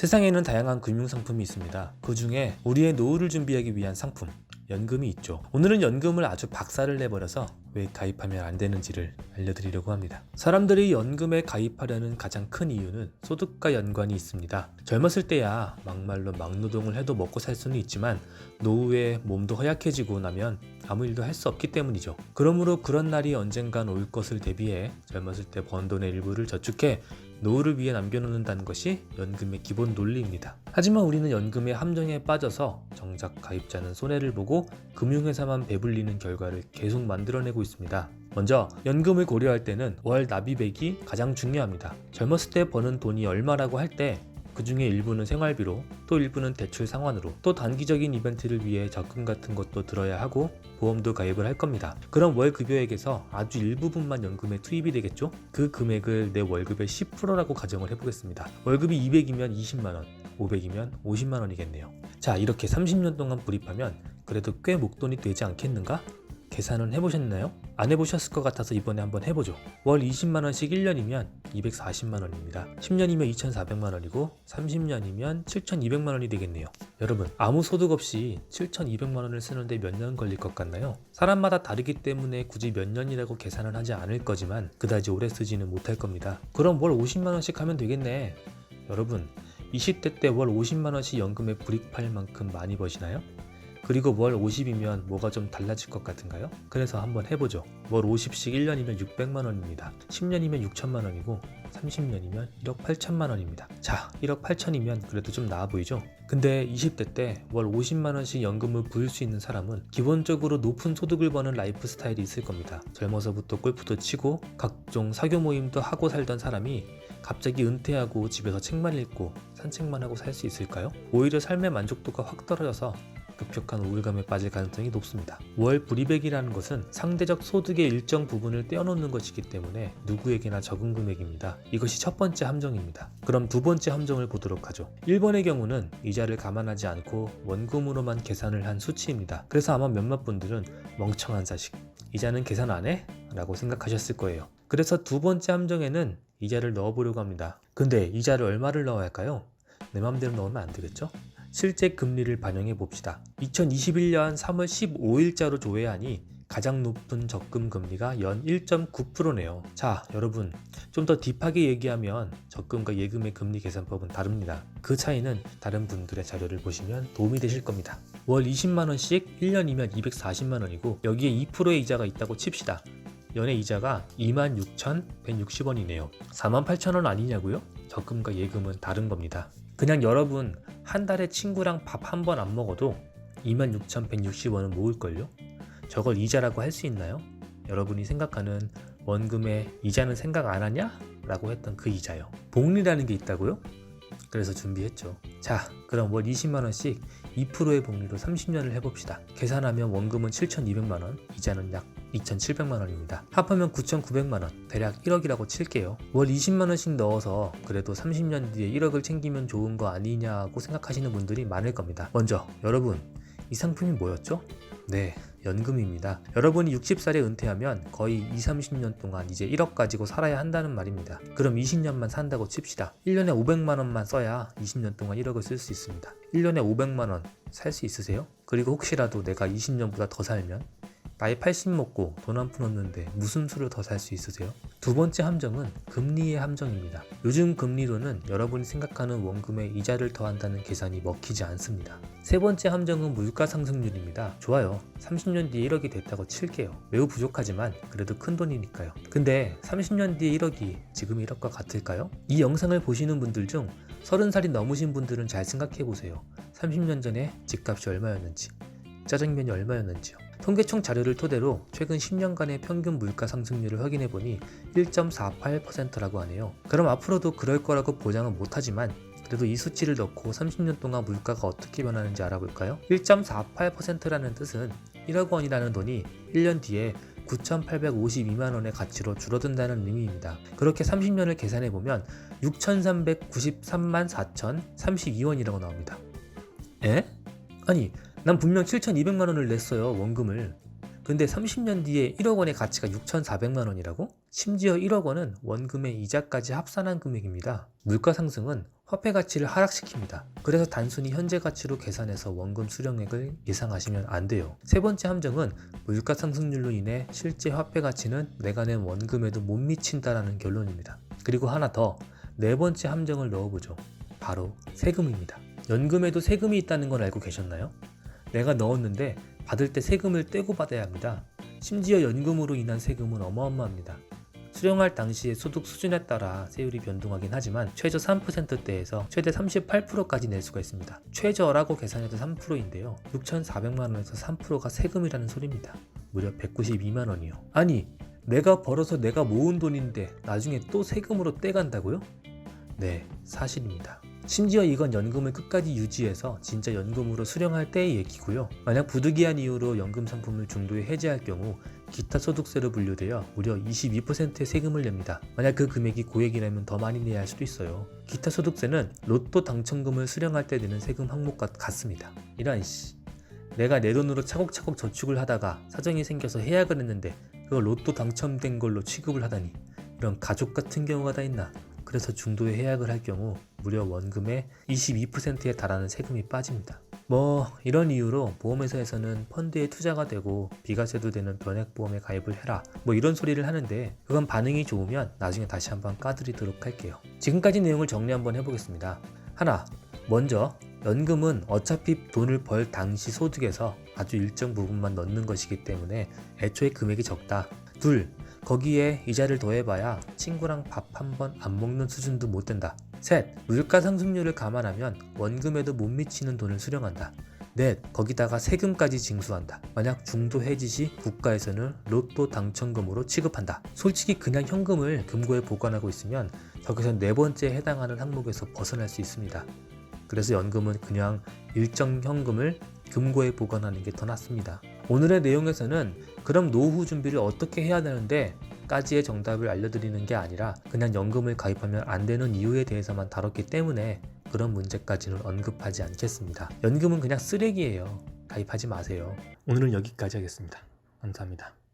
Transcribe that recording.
세상에는 다양한 금융상품이 있습니다. 그 중에 우리의 노후를 준비하기 위한 상품, 연금이 있죠. 오늘은 연금을 아주 박살을 내버려서 왜 가입하면 안 되는지를 알려드리려고 합니다. 사람들이 연금에 가입하려는 가장 큰 이유는 소득과 연관이 있습니다. 젊었을 때야 막말로 막노동을 해도 먹고 살 수는 있지만 노후에 몸도 허약해지고 나면 아무 일도 할 수 없기 때문이죠. 그러므로 그런 날이 언젠간 올 것을 대비해 젊었을 때 번 돈의 일부를 저축해 노후를 위해 남겨놓는다는 것이 연금의 기본 논리입니다. 하지만 우리는 연금의 함정에 빠져서 정작 가입자는 손해를 보고 금융회사만 배불리는 결과를 계속 만들어내고 있습니다. 먼저 연금을 고려할 때는 월 납입액이 가장 중요합니다. 젊었을 때 버는 돈이 얼마라고 할 때 그 중에 일부는 생활비로, 또 일부는 대출 상환으로, 또 단기적인 이벤트를 위해 적금 같은 것도 들어야 하고 보험도 가입을 할 겁니다. 그럼 월 급여액에서 아주 일부분만 연금에 투입이 되겠죠? 그 금액을 내 월급의 10%라고 가정을 해보겠습니다. 월급이 200이면 20만원, 500이면 50만원이겠네요. 자, 이렇게 30년 동안 불입하면 그래도 꽤 목돈이 되지 않겠는가? 계산은 해보셨나요? 안 해보셨을 것 같아서 이번에 한번 해보죠. 월 20만원씩 1년이면 240만원입니다. 10년이면 2400만원이고 30년이면 7200만원이 되겠네요. 여러분, 아무 소득 없이 7200만원을 쓰는데 몇 년 걸릴 것 같나요? 사람마다 다르기 때문에 굳이 몇 년이라고 계산을 하지 않을 거지만 그다지 오래 쓰지는 못할 겁니다. 그럼 월 50만원씩 하면 되겠네. 여러분, 20대 때 월 50만원씩 연금에 불입할 만큼 많이 버시나요? 그리고 월 50이면 뭐가 좀 달라질 것 같은가요? 그래서 한번 해보죠. 월 50씩 1년이면 600만원입니다. 10년이면 6천만원이고 30년이면 1억 8천만원입니다. 자, 1억 8천이면 그래도 좀 나아 보이죠? 근데 20대 때 월 50만원씩 연금을 부을 수 있는 사람은 기본적으로 높은 소득을 버는 라이프 스타일이 있을 겁니다. 젊어서부터 골프도 치고 각종 사교 모임도 하고 살던 사람이 갑자기 은퇴하고 집에서 책만 읽고 산책만 하고 살 수 있을까요? 오히려 삶의 만족도가 확 떨어져서 급격한 우울감에 빠질 가능성이 높습니다. 월 불입액이라는 것은 상대적 소득의 일정 부분을 떼어놓는 것이기 때문에 누구에게나 적은 금액입니다. 이것이 첫 번째 함정입니다. 그럼 두 번째 함정을 보도록 하죠. 1번의 경우는 이자를 감안하지 않고 원금으로만 계산을 한 수치입니다. 그래서 아마 몇몇 분들은 멍청한 자식, 이자는 계산 안 해? 라고 생각하셨을 거예요. 그래서 두 번째 함정에는 이자를 넣어보려고 합니다. 근데 이자를 얼마를 넣어야 할까요? 내 맘대로 넣으면 안 되겠죠? 실제 금리를 반영해 봅시다. 2021년 3월 15일자로 조회하니 가장 높은 적금 금리가 연 1.9%네요. 자, 여러분, 좀 더 딥하게 얘기하면 적금과 예금의 금리 계산법은 다릅니다. 그 차이는 다른 분들의 자료를 보시면 도움이 되실 겁니다. 월 20만원씩 1년이면 240만원이고 여기에 2%의 이자가 있다고 칩시다. 연애 이자가 26,160원이네요. 48,000원 아니냐고요? 적금과 예금은 다른 겁니다. 그냥 여러분 한 달에 친구랑 밥 한 번 안 먹어도 26,160원은 모을걸요? 저걸 이자라고 할 수 있나요? 여러분이 생각하는 원금의 이자는 생각 안 하냐? 라고 했던 그 이자요. 복리라는 게 있다고요? 그래서 준비했죠. 자, 그럼 월 20만원씩 2%의 복리로 30년을 해봅시다. 계산하면 원금은 7,200만원, 이자는 약 2,700만원입니다. 합하면 9,900만원, 대략 1억이라고 칠게요. 월 20만원씩 넣어서 그래도 30년 뒤에 1억을 챙기면 좋은 거 아니냐고 생각하시는 분들이 많을 겁니다. 먼저 여러분, 이 상품이 뭐였죠? 네, 연금입니다. 여러분이 60살에 은퇴하면 거의 20-30년 동안 이제 1억 가지고 살아야 한다는 말입니다. 그럼 20년만 산다고 칩시다. 1년에 500만원만 써야 20년 동안 1억을 쓸 수 있습니다. 1년에 500만원 살 수 있으세요? 그리고 혹시라도 내가 20년보다 더 살면 나이 80 먹고 돈 한 푼 없는데 무슨 수를 더 살 수 있으세요? 두 번째 함정은 금리의 함정입니다. 요즘 금리로는 여러분이 생각하는 원금에 이자를 더한다는 계산이 먹히지 않습니다. 세 번째 함정은 물가 상승률입니다. 좋아요. 30년 뒤에 1억이 됐다고 칠게요. 매우 부족하지만 그래도 큰 돈이니까요. 근데 30년 뒤에 1억이 지금 1억과 같을까요? 이 영상을 보시는 분들 중 30살이 넘으신 분들은 잘 생각해보세요. 30년 전에 집값이 얼마였는지, 짜장면이 얼마였는지요. 통계청 자료를 토대로 최근 10년간의 평균 물가 상승률을 확인해보니 1.48%라고 하네요. 그럼 앞으로도 그럴 거라고 보장은 못하지만 그래도 이 수치를 넣고 30년 동안 물가가 어떻게 변하는지 알아볼까요? 1.48%라는 뜻은 1억 원이라는 돈이 1년 뒤에 9,852만원의 가치로 줄어든다는 의미입니다. 그렇게 30년을 계산해보면 6,393만 4,032원이라고 나옵니다. 에? 아니, 난 분명 7,200만원을 냈어요, 원금을. 근데 30년 뒤에 1억 원의 가치가 6,400만원이라고? 심지어 1억 원은 원금의 이자까지 합산한 금액입니다. 물가 상승은 화폐 가치를 하락시킵니다. 그래서 단순히 현재 가치로 계산해서 원금 수령액을 예상하시면 안 돼요. 세 번째 함정은 물가 상승률로 인해 실제 화폐 가치는 내가 낸 원금에도 못 미친다라는 결론입니다. 그리고 하나 더, 네 번째 함정을 넣어보죠. 바로 세금입니다. 연금에도 세금이 있다는 걸 알고 계셨나요? 내가 넣었는데 받을 때 세금을 떼고 받아야 합니다. 심지어 연금으로 인한 세금은 어마어마합니다. 수령할 당시의 소득 수준에 따라 세율이 변동하긴 하지만 최저 3%대에서 최대 38%까지 낼 수가 있습니다. 최저라고 계산해도 3%인데요. 6,400만 원에서 3%가 세금이라는 소리입니다. 무려 192만 원이요. 아니, 내가 벌어서 내가 모은 돈인데 나중에 또 세금으로 떼간다고요? 네, 사실입니다. 심지어 이건 연금을 끝까지 유지해서 진짜 연금으로 수령할 때의 얘기고요. 만약 부득이한 이유로 연금 상품을 중도에 해지할 경우 기타 소득세로 분류되어 무려 22%의 세금을 냅니다. 만약 그 금액이 고액이라면 더 많이 내야 할 수도 있어요. 기타 소득세는 로또 당첨금을 수령할 때 내는 세금 항목과 같습니다. 이런 내가 내 돈으로 차곡차곡 저축을 하다가 사정이 생겨서 해약을 했는데 그걸 로또 당첨된 걸로 취급을 하다니, 이런 가족 같은 경우가 다 있나. 그래서 중도에 해약을 할 경우 무려 원금의 22%에 달하는 세금이 빠집니다. 이런 이유로 보험회사에서는 펀드에 투자가 되고 비과세도 되는 변액보험에 가입을 해라, 이런 소리를 하는데, 그건 반응이 좋으면 나중에 다시 한번 까드리도록 할게요. 지금까지 내용을 정리 한번 해보겠습니다. 하나, 먼저 연금은 어차피 돈을 벌 당시 소득에서 아주 일정 부분만 넣는 것이기 때문에 애초에 금액이 적다. 둘, 거기에 이자를 더해봐야 친구랑 밥 한 번 안 먹는 수준도 못 된다. 셋, 물가 상승률을 감안하면 원금에도 못 미치는 돈을 수령한다. 넷, 거기다가 세금까지 징수한다. 만약 중도 해지 시 국가에서는 로또 당첨금으로 취급한다. 솔직히 그냥 현금을 금고에 보관하고 있으면 여기서 네 번째에 해당하는 항목에서 벗어날 수 있습니다. 그래서 연금은 그냥 일정 현금을 금고에 보관하는 게 더 낫습니다. 오늘의 내용에서는 그럼 노후 준비를 어떻게 해야 되는데 까지의 정답을 알려드리는 게 아니라 그냥 연금을 가입하면 안 되는 이유에 대해서만 다뤘기 때문에 그런 문제까지는 언급하지 않겠습니다. 연금은 그냥 쓰레기예요. 가입하지 마세요. 오늘은 여기까지 하겠습니다. 감사합니다.